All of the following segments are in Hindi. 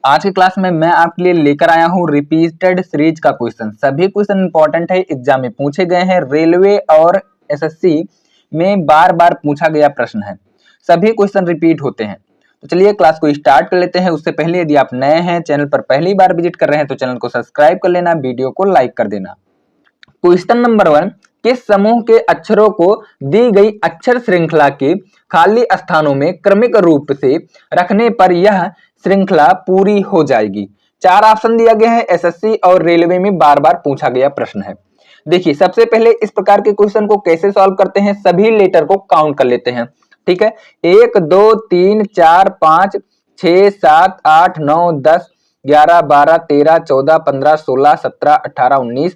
आज की क्लास में मैं आपके लिए लेकर आया हूँ रिपीटेड सीरीज का क्वेश्चन। सभी क्वेश्चन इंपॉर्टेंट है, एग्जाम में पूछे गए हैं, रेलवे और एसएससी में बार बार पूछा गया प्रश्न है। सभी क्वेश्चन रिपीट होते हैं। तो चलिए क्लास को स्टार्ट कर लेते हैं। उससे पहले यदि आप नए हैं, चैनल पर पहली बार विजिट कर रहे हैं तो चैनल को सब्सक्राइब कर लेना, वीडियो को लाइक कर देना। क्वेश्चन नंबर 1, किस समूह के अक्षरों को दी गई अक्षर श्रृंखला के खाली स्थानों में क्रमिक रूप से रखने पर यह श्रृंखला पूरी हो जाएगी? 4 ऑप्शन दिया गया है। एसएससी और रेलवे में बार बार पूछा गया प्रश्न है। देखिए, सबसे पहले इस प्रकार के क्वेश्चन को कैसे सॉल्व करते हैं, सभी लेटर को काउंट कर लेते हैं। ठीक है, 1 2 3 4 5 6 7 8 9 10 11 12 13 14 15 16 17 18 19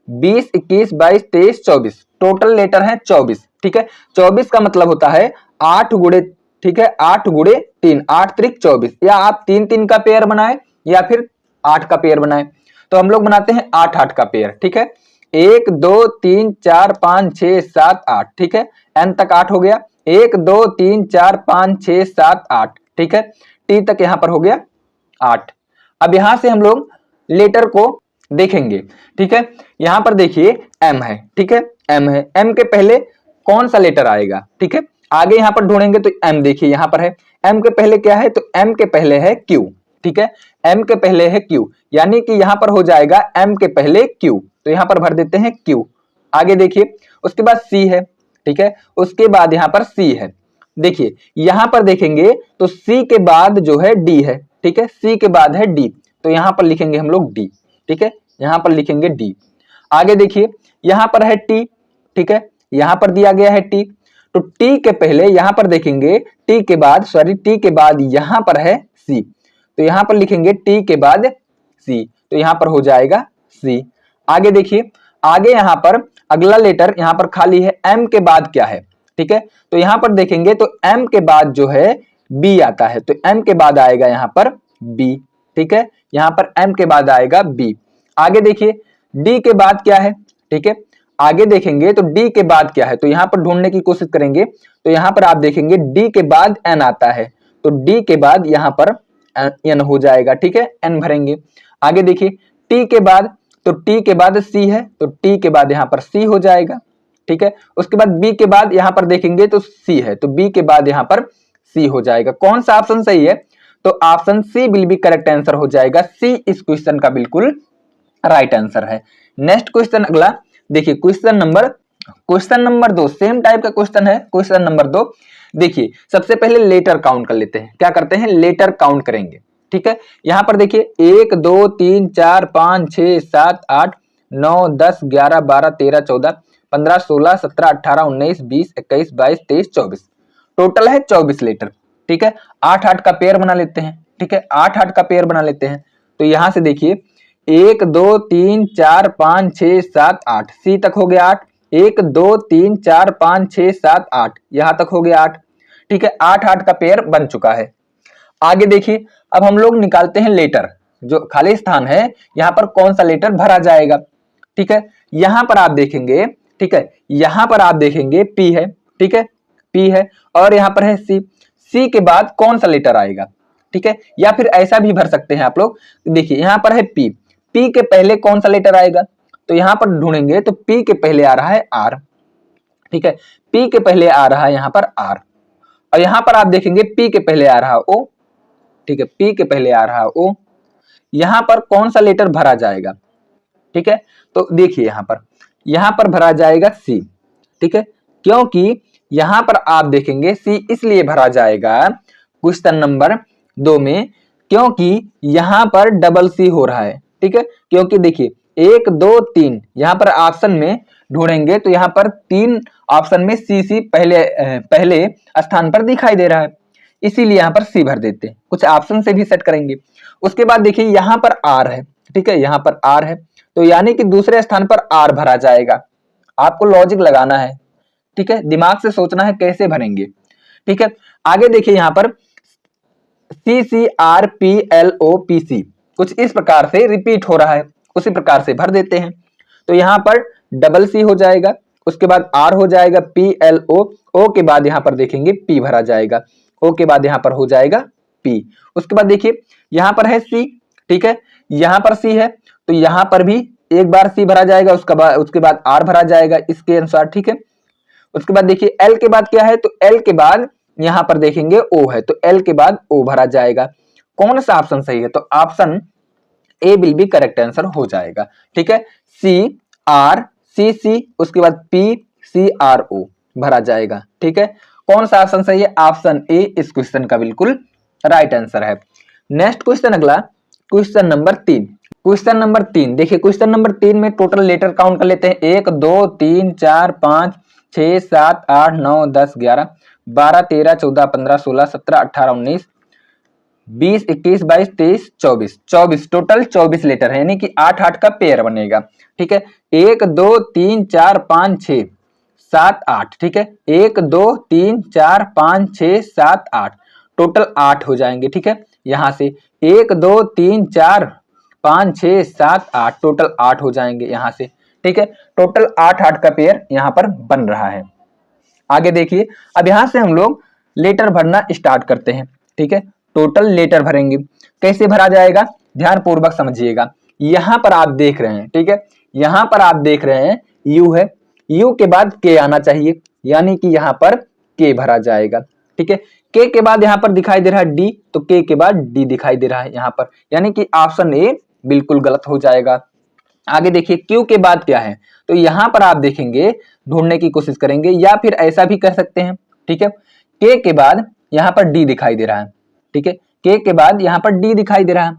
20 21 22 23 24, टोटल लेटर है 24। ठीक है, 24 का मतलब होता है 8 गुणे, ठीक है, 8 गुणे 3, 8 त्रिक 24, या आप 3 3 का पेयर बनाए या फिर 8 का पेयर बनाए। तो हम लोग बनाते हैं 8 8 का पेयर। ठीक है, 1 2 3 4 5 6 7 8, ठीक है, एन तक 8 हो गया। 1 2 3 4 5 6 7 8, ठीक है, टी तक यहां पर हो गया 8। अब यहां से हम लोग लेटर को देखेंगे। ठीक है, यहां पर देखिए एम है, ठीक है, एम है, एम के पहले कौन सा लेटर आएगा? ठीक है, आगे यहां पर ढूंढेंगे तो एम देखिए यहां पर है, एम के पहले क्या है? तो एम के पहले है क्यू। ठीक है, एम के पहले है क्यू, यानी कि यहां पर हो जाएगा एम के पहले क्यू, तो यहां पर भर देते हैं क्यू। आगे देखिए, उसके बाद सी है, ठीक है, उसके बाद यहां पर सी है। देखिए यहां पर देखेंगे तो सी के बाद जो है डी है, ठीक है, सी के बाद है डी, तो यहां पर लिखेंगे हम लोग डी। ठीक है, यहां पर लिखेंगे डी। आगे देखिए यहां पर है टी, ठीक है, यहां पर दिया गया है टी, तो टी के पहले यहां पर देखेंगे, टी के बाद टी के बाद यहां पर है सी, तो यहां पर लिखेंगे टी के बाद सी, तो यहां पर हो जाएगा सी। आगे देखिए, आगे यहां पर अगला लेटर यहां पर खाली है, एम के बाद क्या है? ठीक है, तो यहां पर देखेंगे तो एम के बाद जो है बी आता है, तो एम के बाद आएगा यहां पर बी। ठीक है, यहां पर एम के बाद आएगा बी। आगे देखिए डी के बाद क्या है? ठीक है, आगे देखेंगे तो डी के बाद क्या है, तो यहां पर ढूंढने की कोशिश करेंगे, तो यहां पर आप देखेंगे डी के बाद एन आता है, तो डी के बाद यहां पर एन हो जाएगा। ठीक है, एन भरेंगे। आगे देखिए टी के बाद, तो टी के बाद सी है, तो टी के बाद यहां पर सी हो जाएगा। ठीक है, उसके बाद बी के बाद यहां पर देखेंगे तो सी है, तो बी के बाद यहां पर सी हो जाएगा। कौन सा ऑप्शन सही है? तो option C will be correct answer हो जाएगा। सी इस क्वेश्चन का बिल्कुल राइट आंसर है। नेक्स्ट क्वेश्चन अगला देखिए, क्वेश्चन नंबर 2, सेम टाइप का क्वेश्चन है। क्वेश्चन नंबर 2 देखिए, सबसे पहले लेटर काउंट कर लेते हैं। क्या करते हैं? लेटर काउंट करेंगे। ठीक है, यहां पर देखिए 1 2 3 4 5 6 7 8 9 10 11 12 13 14 15 16 17 18 19 20 21 22 23 24, टोटल है 24 लेटर। ठीक है, 8 8 का पेयर बना लेते हैं। ठीक है, 8 8 का पेयर बना लेते हैं। तो यहां से देखिए 1 2 3 4 5 6 7 8, सी तक हो गया 8, 1 2 3 4 5 6 7 8, यहां तक हो गया 8। ठीक है, 8 8 का पेयर बन चुका है। आगे देखिए, अब हम लोग निकालते हैं लेटर, जो खाली स्थान है यहां पर कौन सा लेटर भरा जाएगा। ठीक है, यहां पर आप देखेंगे, ठीक है, यहां पर आप देखेंगे पी है, ठीक है, पी है, और यहां पर है सी, सी के बाद कौन सा लेटर आएगा? ठीक है, या फिर ऐसा भी भर सकते हैं आप लोग। देखिए यहां पर है पी, पी के पहले कौन सा लेटर आएगा? तो यहां पर ढूंढेंगे तो पी के पहले आ रहा है आर। ठीक है, पी के पहले आ रहा है यहां पर आर, और यहां पर आप देखेंगे पी के पहले आ रहा ओ। ठीक है, पी के पहले आ रहा ओ, यहां पर कौन सा लेटर भरा जाएगा? ठीक है, तो देखिए यहां पर भरा जाएगा सी। ठीक है, क्योंकि यहां पर आप देखेंगे सी इसलिए भरा जाएगा क्वेश्चन नंबर 2 में, क्योंकि यहां पर डबल सी हो रहा है। ठीक है, क्योंकि देखिए 1 2 3 यहां पर ऑप्शन में ढूंढेंगे तो यहां पर 3 ऑप्शन में सी पहले स्थान पर दिखाई दे रहा है, इसीलिए यहां पर सी भर देते हैं। कुछ ऑप्शन से भी सेट करेंगे। उसके बाद देखिए यहां पर आर है, ठीक है, यहां पर आर है, तो यानी कि दूसरे स्थान पर आर भरा जाएगा। आपको लॉजिक लगाना है, ठीक है, दिमाग से सोचना है कैसे भरेंगे। ठीक है, आगे देखिए यहां पर C C R P L O P C, कुछ इस प्रकार से रिपीट हो रहा है, उसी प्रकार से भर देते हैं। तो यहां पर डबल सी हो जाएगा, उसके बाद आर हो जाएगा, पी एल ओ, ओ के बाद यहां पर देखेंगे पी भरा जाएगा, ओ के बाद यहां पर हो जाएगा पी। उसके बाद देखिए यहाँ पर है सी, ठीक है, यहाँ पर सी है, तो यहाँ पर भी एक बार सी भरा जाएगा, उसके बाद आर भरा जाएगा इसके अनुसार, ठीक है। उसके बाद देखिए एल के बाद क्या है, तो एल के बाद यहाँ पर देखेंगे ओ है, तो एल के बाद ओ भरा जाएगा। कौन सा ऑप्शन सही है, तो option A will be correct answer हो जाएगा, ठीक है। सी आर सी सी, उसके बाद पी सी आर ओ भरा जाएगा, ठीक है। कौन सा ऑप्शन सही है, ऑप्शन ए इस क्वेश्चन का बिल्कुल राइट आंसर है। नेक्स्ट क्वेश्चन, अगला क्वेश्चन नंबर 3। क्वेश्चन नंबर 3 देखिए, क्वेश्चन नंबर 3 में टोटल लेटर काउंट कर लेते हैं। 1 2 3 4 5 6 7 8 9 10 11 12 13 14 15 16 17 18 19 20 21 22 23 24 24 टोटल 24 लेटर है, यानी कि 8 8 का पेयर बनेगा, ठीक है। 1 2 3 4 5 6 7 8, ठीक है। 1 2 3 4 5 6 7 8 टोटल 8 हो जाएंगे, ठीक है। यहां से 1 2 3 4 5 6 7 8 टोटल 8 हो जाएंगे यहां से, ठीक है। टोटल 8 8 का पेयर यहां पर बन रहा है। आगे देखिए, अब यहां से हम लोग लेटर भरना स्टार्ट करते हैं, ठीक है। टोटल लेटर भरेंगे, कैसे भरा जाएगा ध्यान पूर्वक समझिएगा। यहां पर आप देख रहे हैं, ठीक है, यहां पर आप देख रहे हैं यू है, यू के बाद के आना चाहिए, यानी कि यहां पर के भरा जाएगा, ठीक है। के के बाद यहां पर दिखाई दे रहा है डी, तो के के बाद डी दिखाई दे रहा है यहां पर, यानी कि ऑप्शन ए बिल्कुल गलत हो जाएगा। आगे देखिए क्यू के बाद क्या है, तो यहां पर आप देखेंगे, ढूंढने की कोशिश करेंगे, या फिर ऐसा भी कर सकते हैं, ठीक है। के के बाद यहां पर डी दिखाई दे रहा है, ठीक है, के के बाद यहां पर डी दिखाई दे रहा है,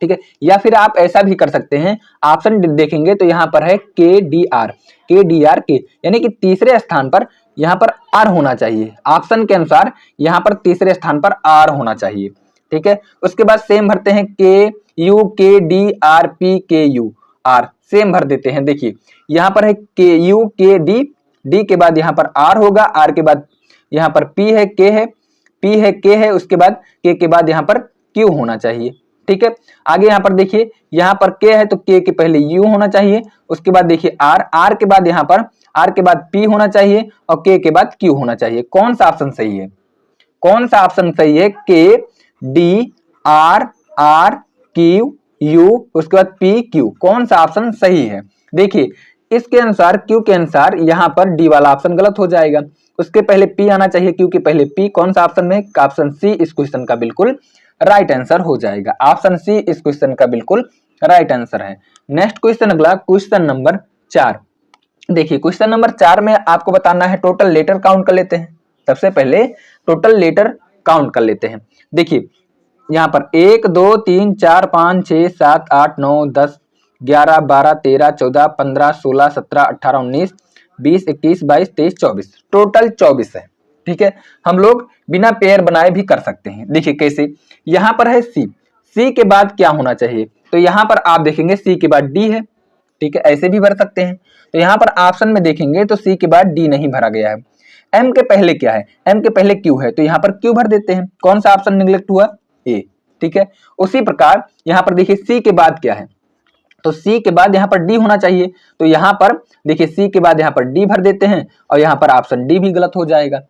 ठीक है। या फिर आप ऐसा भी कर सकते हैं, ऑप्शन देखेंगे तो यहां पर है के डी आर के, यानी कि तीसरे स्थान पर यहां पर आर होना चाहिए, ऑप्शन के अनुसार यहां पर तीसरे स्थान पर आर होना चाहिए, ठीक है। उसके बाद सेम भरते हैं, के यू के डी आर पी के यू आर, सेम भर देते हैं। देखिए यहां पर है के यू के डी, डी के बाद यहां पर आर होगा, आर के बाद यहां पर पी है, के है, पी है, के है, उसके बाद के बाद यहां पर क्यू होना चाहिए, ठीक है। आगे यहां पर देखिए, यहां पर के है तो के पहले यू होना चाहिए, उसके बाद देखिए आर, आर के बाद यहां पर आर के बाद पी होना चाहिए और के बाद क्यू होना चाहिए। कौन सा ऑप्शन सही है, कौन सा ऑप्शन सही है, K D R R Q U, उसके बाद पी क्यू, कौन सा ऑप्शन सही है। देखिए इसके अनुसार, क्यू के अनुसार यहां पर डी वाला ऑप्शन गलत हो जाएगा, उसके पहले पी आना चाहिए, क्यू के पहले पी। कौन सा ऑप्शन में, ऑप्शन सी इस क्वेश्चन का बिल्कुल राइट आंसर हो जाएगा, ऑप्शन सी इस क्वेश्चन का बिल्कुल राइट आंसर है। नेक्स्ट क्वेश्चन, अगला क्वेश्चन नंबर 4। देखिए क्वेश्चन नंबर 4 में आपको बताना है, टोटल लेटर काउंट कर लेते हैं। सबसे पहले टोटल लेटर काउंट कर लेते हैं। देखिए यहाँ पर 1 2 3 4 5 6 7 8 9 10 11 12 13 14 15 16 17 18 19 20 21 22 23 24 टोटल 24 है, ठीक है। हम लोग बिना पेयर बनाए भी कर सकते हैं। देखिए कैसे, यहाँ पर है सी, सी के बाद क्या होना चाहिए, तो यहाँ पर आप देखेंगे सी के बाद डी है, ठीक है, ऐसे भी भर सकते हैं। तो यहाँ पर ऑप्शन में देखेंगे तो सी के बाद डी नहीं भरा गया है। एम के पहले क्या है, एम के पहले क्यू है, तो यहाँ पर क्यू भर देते हैं। कौन सा ऑप्शन निगलेक्ट हुआ, ए, ठीक है। उसी प्रकार यहाँ पर देखिए सी के बाद क्या है, तो सी के बाद यहाँ पर डी होना चाहिए, तो यहाँ पर देखिए सी के बाद यहाँ पर डी भर देते हैं और यहाँ पर ऑप्शन डी भी गलत हो जाएगा।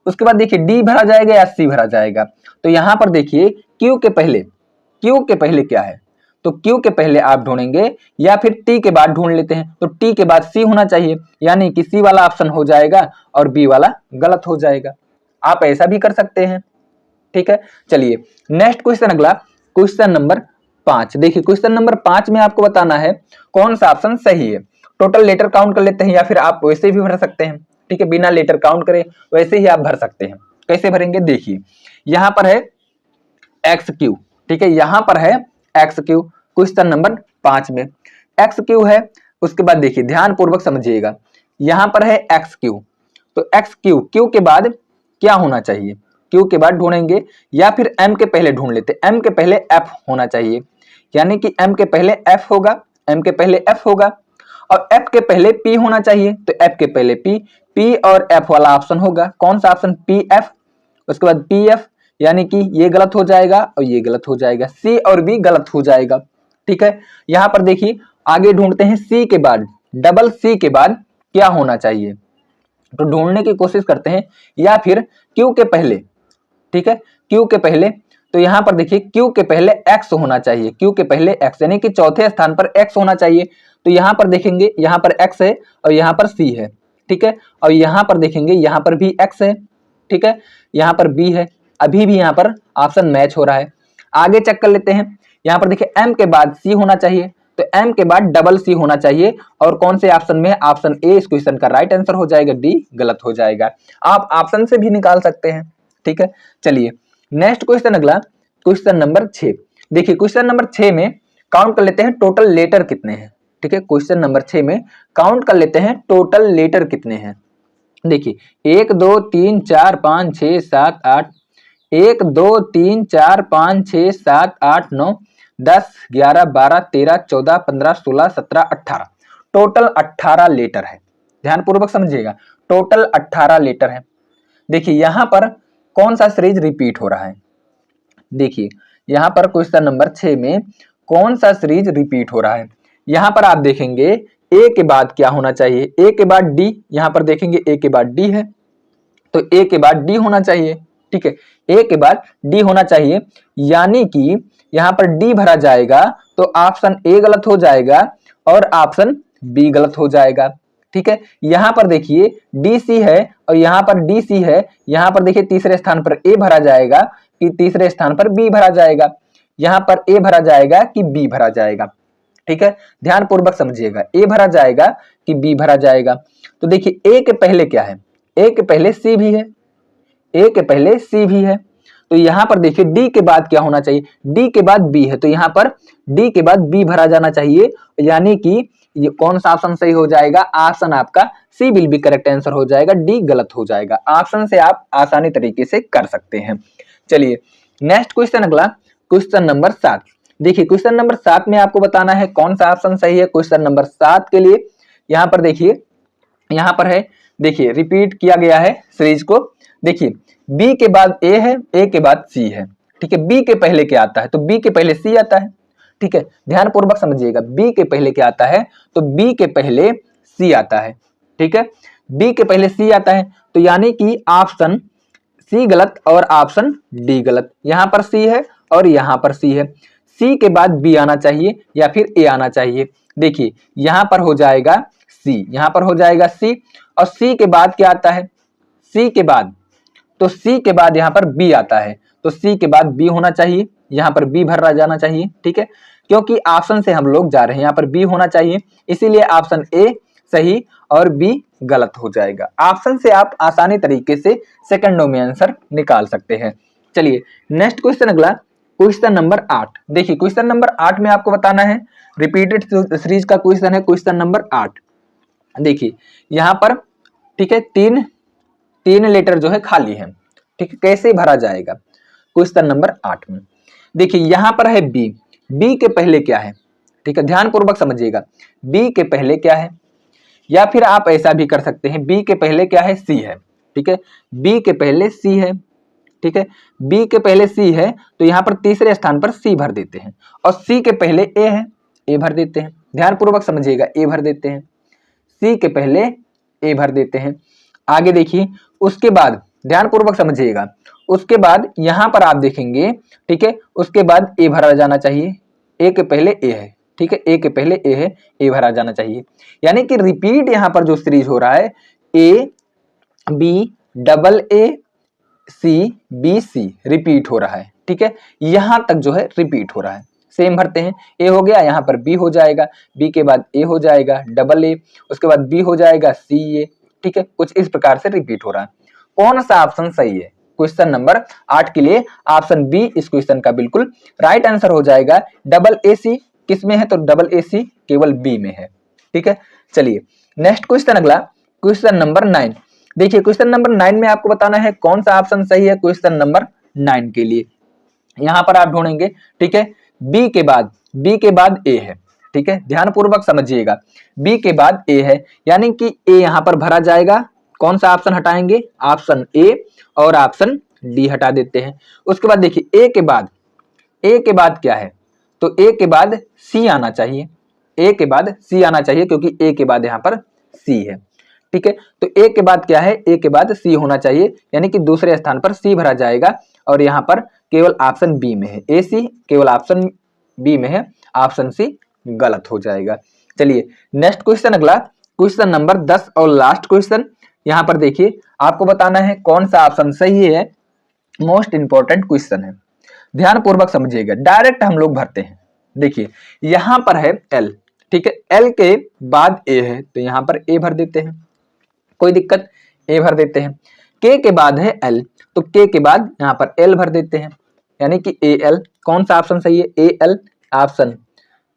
उसके बाद देखिए डी भरा जाएगा या सी भरा जाएगा, तो यहाँ पर देखिए क्यू के पहले क्या है, तो क्यू के पहले आप ढूंढेंगे या फिर टी के बाद ढूंढ लेते हैं, तो टी के बाद सी होना चाहिए, यानी कि सी वाला ऑप्शन हो जाएगा और बी वाला गलत हो जाएगा। आप ऐसा भी कर सकते हैं, ठीक है। चलिए नेक्स्ट क्वेश्चन, अगला क्वेश्चन नंबर 5। देखिए क्वेश्चन नंबर 5 में आपको बताना है कौन सा ऑप्शन सही है। टोटल लेटर काउंट कर लेते हैं, या फिर आप वैसे भी भर सकते हैं, ठीक है, बिना लेटर काउंट करे वैसे ही आप भर सकते हैं। कैसे भरेंगे, देखिए यहां पर है एक्स क्यू, ठीक है, यहां पर है एक्स क्यू, क्वेश्चन नंबर 5 में एक्स क्यू है। उसके बाद देखिए ध्यान पूर्वक समझिएगा, यहां पर है एक्स क्यू, तो एक्स क्यू, क्यू के बाद क्या होना चाहिए, क्यू के बाद ढूंढेंगे या फिर एम के पहले ढूंढ लेते, एम के पहले एफ होना चाहिए, यानी कि एम के पहले एफ होगा, एम के पहले एफ होगा और एफ के पहले पी होना चाहिए, तो एफ के पहले पी, पी और एफ वाला ऑप्शन होगा। कौन सा ऑप्शन, पी एफ, उसके बाद पी एफ, यानी कि ये गलत हो जाएगा और ये गलत हो जाएगा, सी और बी गलत हो जाएगा, ठीक है। यहां पर देखिए आगे ढूंढते हैं सी के बाद, डबल सी के बाद क्या होना चाहिए, तो ढूंढने की कोशिश करते हैं, या फिर क्यू के पहले, ठीक है, क्यू के पहले तो यहाँ पर देखिए Q के पहले X होना चाहिए, Q के पहले X यानी कि चौथे स्थान पर X होना चाहिए। तो यहाँ पर देखेंगे यहाँ पर X है और यहाँ पर C है, ठीक है, और यहाँ पर देखेंगे यहाँ पर भी X है, ठीक है, यहाँ पर B है, अभी भी यहाँ पर ऑप्शन मैच हो रहा है। आगे चेक कर लेते हैं, यहाँ पर देखिए M के बाद C होना चाहिए, तो M के बाद डबल C होना चाहिए, और कौन से ऑप्शन में? ऑप्शन ए इस क्वेश्चन का राइट आंसर हो जाएगा, डी गलत हो जाएगा। आप ऑप्शन से भी निकाल सकते हैं, ठीक है। चलिए नेक्स्ट क्वेश्चन, अगला क्वेश्चन नंबर 6। देखिए क्वेश्चन नंबर 6 में काउंट कर लेते हैं टोटल लेटर कितने हैं, ठीक है। क्वेश्चन नंबर 6 में काउंट कर लेते हैं टोटल लेटर कितने हैं। देखिए 1 2 3 4 5 6 7 8, 1 2 3 4 5 6 7 8 9 10 11 12 13 14 15 16 17 18, टोटल 18 लेटर है। ध्यानपूर्वक समझिएगा, टोटल 18 लेटर है। देखिए यहाँ पर कौन सा सीरीज रिपीट हो रहा है? देखिए यहाँ पर क्वेश्चन नंबर 6 में कौन सा सीरीज रिपीट हो रहा है? यहाँ पर आप देखेंगे ए के बाद क्या होना चाहिए? ए के बाद डी, यहाँ पर देखेंगे ए के बाद डी है, तो ए के बाद डी होना चाहिए, ठीक है, ए के बाद डी होना चाहिए, यानी कि यहाँ पर डी भरा जाएगा तो ऑप्शन ए गलत हो जाएगा और ऑप्शन बी गलत हो जाएगा, ठीक है। यहाँ पर देखिए डी सी है और यहाँ पर डी सी है, यहाँ पर देखिए तीसरे स्थान पर ए भरा जाएगा कि तीसरे स्थान पर बी भरा जाएगा, यहाँ पर ए भरा जाएगा कि बी भरा जाएगा, ठीक है। ध्यान पूर्वक समझिएगा, ए भरा जाएगा कि बी भरा जाएगा। तो देखिए ए के पहले क्या है? ए के पहले सी भी है, ए के पहले सी भी है, तो यहाँ पर देखिए डी के बाद क्या होना चाहिए? डी के बाद बी है, तो यहाँ पर डी के बाद बी भरा जाना चाहिए, यानी कि ये कौन सा ऑप्शन सही हो जाएगा? ऑप्शन आपका सी विल बी करेक्ट आंसर हो जाएगा, डी गलत हो जाएगा। ऑप्शन से आप आसानी तरीके से कर सकते हैं। चलिए नेक्स्ट क्वेश्चन, अगला क्वेश्चन नंबर 7। देखिए क्वेश्चन नंबर 7 में आपको बताना है कौन सा ऑप्शन सही है। क्वेश्चन नंबर 7 के लिए यहाँ पर देखिए, यहाँ पर है, देखिए रिपीट किया गया है सीरीज को। देखिए बी के बाद ए है, ए के बाद सी है, ठीक है। बी के पहले क्या आता है? तो बी के पहले सी आता है, ठीक है। ध्यान पूर्वक समझिएगा, बी के पहले क्या आता है? तो बी के पहले सी आता है, ठीक है। बी के पहले सी आता है, तो यानी कि ऑप्शन सी गलत और ऑप्शन डी गलत। यहाँ पर सी है और यहाँ पर सी है, सी के बाद बी आना चाहिए या फिर ए आना चाहिए। देखिए यहाँ पर हो जाएगा सी, यहाँ पर हो जाएगा सी, और सी के बाद क्या आता है? सी के बाद, तो सी के बाद यहाँ पर बी आता है, तो सी के बाद बी होना चाहिए, यहाँ पर बी भरा जाना चाहिए, ठीक है। क्योंकि ऑप्शन से हम लोग जा रहे हैं, यहाँ पर बी होना चाहिए, इसीलिए ऑप्शन ए सही और बी गलत हो जाएगा। ऑप्शन से आप आसानी तरीके से सेकंडों में आंसर निकाल सकते हैं। चलिए नेक्स्ट क्वेश्चन, अगला क्वेश्चन नंबर 8। देखिए क्वेश्चन नंबर 8 में आपको बताना है, रिपीटेड सीरीज का क्वेश्चन है क्वेश्चन नंबर 8। देखिए यहाँ पर, ठीक है, तीन लेटर जो है खाली है, ठीक है, कैसे भरा जाएगा? क्वेश्चन नंबर 8 में देखिए यहाँ पर है बी, बी के पहले क्या है? ठीक है, ध्यान पूर्वक समझिएगा, बी के पहले क्या है? या फिर आप ऐसा भी कर सकते हैं, बी के पहले क्या है? सी है, ठीक है, बी के पहले सी है, ठीक है, बी के पहले सी है, तो यहाँ पर तीसरे स्थान पर सी भर देते हैं, और सी के पहले ए है, ए भर देते हैं। ध्यान पूर्वक समझिएगा, ए भर देते हैं, सी के पहले ए भर देते हैं। आगे देखिए, उसके बाद ध्यान पूर्वक समझिएगा, उसके बाद यहाँ पर आप देखेंगे, ठीक है, उसके बाद ए भरा जाना चाहिए, ए के पहले ए है, ठीक है, ए के पहले ए है, ए भरा जाना चाहिए। यानी कि रिपीट यहाँ पर जो सीरीज हो रहा है, A B double A C B C repeat हो रहा है, ठीक है, यहां तक जो है रिपीट हो रहा है। सेम भरते हैं, ए हो गया, यहाँ पर बी हो जाएगा, बी के बाद ए हो जाएगा डबल ए, उसके बाद बी हो जाएगा सी ए, ठीक है, कुछ इस प्रकार से रिपीट हो रहा है। कौन सा ऑप्शन सही है? क्वेश्चन नंबर 8 के लिए ऑप्शन बी इस क्वेश्चन का बिल्कुल राइट आंसर हो जाएगा। डबल ए सी किस में है? तो डबल ए सी केवल बी में है, ठीक है। चलिए नेक्स्ट क्वेश्चन, अगला क्वेश्चन नंबर 9। देखिए क्वेश्चन नंबर 9 में आपको बताना है कौन सा ऑप्शन सही है क्वेश्चन नंबर 9 के लिए। यहां पर आप ढूंढेंगे, ठीक है, बी के बाद ए है, ठीक है, ध्यान पूर्वक समझिएगा, बी के बाद ए है, यानी कि ए यहां पर भरा जाएगा। कौन सा ऑप्शन हटाएंगे? ऑप्शन ए और ऑप्शन डी हटा देते हैं। उसके बाद देखिए ए के बाद क्या है? तो ए के बाद सी आना चाहिए, ए के बाद सी आना चाहिए, क्योंकि ए के बाद यहाँ पर सी है, ठीक है। तो ए के बाद क्या है? ए के बाद सी होना चाहिए, यानी कि दूसरे स्थान पर सी भरा जाएगा और यहाँ पर केवल ऑप्शन बी में है, ए सी केवल ऑप्शन बी में है, ऑप्शन सी गलत हो जाएगा। चलिए नेक्स्ट क्वेश्चन, अगला क्वेश्चन नंबर 10 और लास्ट क्वेश्चन। यहाँ पर देखिए आपको बताना है कौन सा ऑप्शन सही है, मोस्ट इंपॉर्टेंट क्वेश्चन है, ध्यान पूर्वक समझिएगा। डायरेक्ट हम लोग भरते हैं। देखिए यहां पर है एल, ठीक है, एल के बाद ए है तो यहां पर ए भर देते हैं, कोई दिक्कत, ए भर देते हैं। के बाद है एल तो के के बाद यहां पर एल भर देते हैं, यानी कि ए एल। कौन सा ऑप्शन सही है, ए एल, ऑप्शन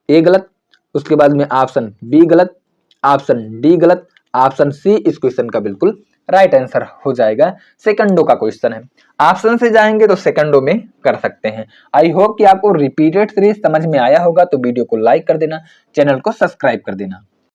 ए गलत, उसके बाद में ऑप्शन बी गलत, ऑप्शन डी गलत, ऑप्शन सी इस क्वेश्चन का बिल्कुल राइट आंसर हो जाएगा। सेकंडों का क्वेश्चन है, ऑप्शन से जाएंगे तो सेकंडों में कर सकते हैं। आई होप कि आपको रिपीटेड सीरीज समझ में आया होगा, तो वीडियो को लाइक कर देना, चैनल को सब्सक्राइब कर देना।